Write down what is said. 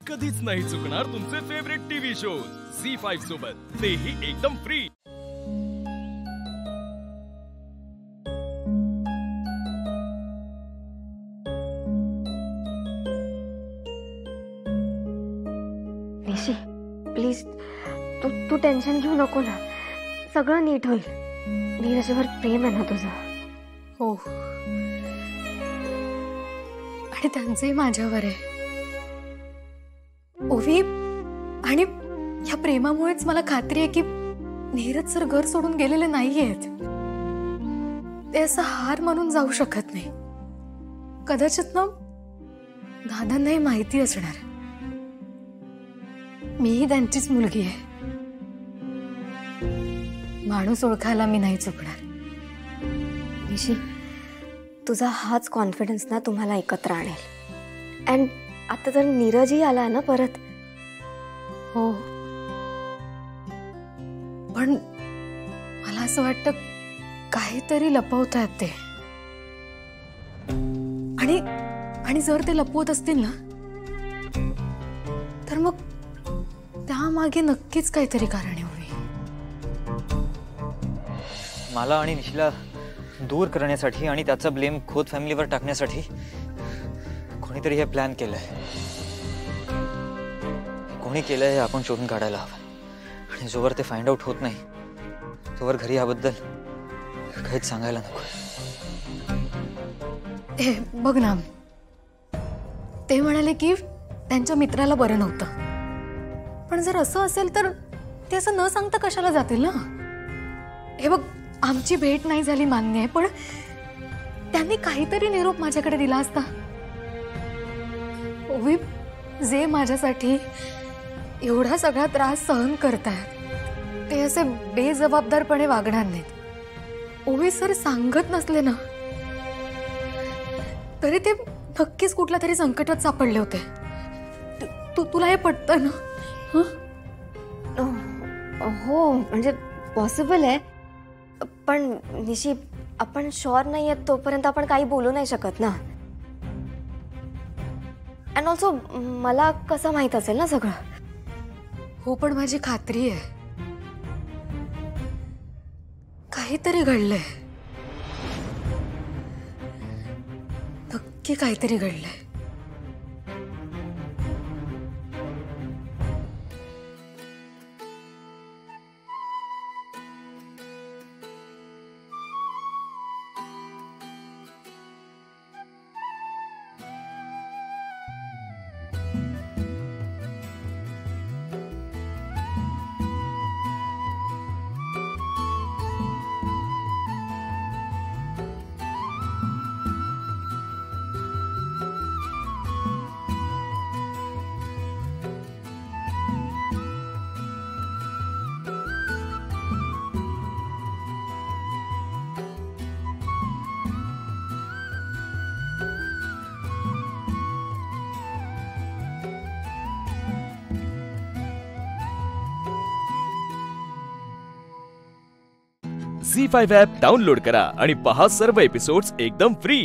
कधीच नाही चुकणार तुमचे फेवरेट टीव्ही शोज झी5 सोबत, तेही एकदम फ्री। निशी प्लीज तू टेन्शन घेऊ नको ना, सगळं नीट होईल। नीरजवर प्रेम आहे ना तुझं? हो, आणि त्यांचंही माझ्यावर आहे ओवी। आणि या प्रेमामुळेच मला खात्री आहे की नीरज सर घर सोडून गेलेले नाहीयेत। ते असं हार मानून जाऊ शकत नाही। कदाचित ना दादांनाही माहिती असणार मीही त्यांचीच मुलगी आहे। माणूस ओळखायला मी नाही चुकणार। निशी तुझा हाच कॉन्फिडन्स ना तुम्हाला एकत्र आणेल। अँड आता तर नीरजही आला ना परत। हो, पण मला असं वाटतं काहीतरी लपवतात ते। आणि जर ते लपवत असतील ना तर मग त्यामागे नक्कीच काहीतरी कारण आहे। मला आणि निशीला दूर करण्यासाठी आणि त्याचा ब्लेम खोत फॅमिलीवर टाकण्यासाठी कोणीतरी हे प्लॅन केलंय। कोणी केलंय हे आपण शोधून काढायला हवं। आणि जोवर ते फाइंड आउट होत नाही तोवर घरी याबद्दल काहीच सांगायला नको। हे बघ ना, ते म्हणाले की त्यांच्या मित्राला बरं नव्हतं। पण जर असं असेल तर ते असं न सांगता कशाला जातील ना? हे बघ, आमची भेट नाही झाली मान्य आहे, पण त्यांनी काहीतरी निरोप माझ्याकडे दिला असता। ओवी, जे माझ्यासाठी एवढा सगळा त्रास सहन करतायत ते असे बेजबाबदारपणे वागणार नाहीत। ओवी सर सांगत नसले ना तरी ते नक्कीच कुठल्या तरी संकटात सापडले होते। तुला हे पटतं ना? हो, म्हणजे पॉसिबल आहे, पण निशी आपण शुअर नाही आहेत तोपर्यंत आपण काही बोलू नाही शकत ना। अँड ऑल्सो मला कसं माहित असेल ना सगळं? हो, पण माझी खात्री आहे काहीतरी घडलंय, नक्की काहीतरी घडलंय। झी5 ॲप डाउनलोड करा आणि पहा सर्व एपिसोड्स एकदम फ्री।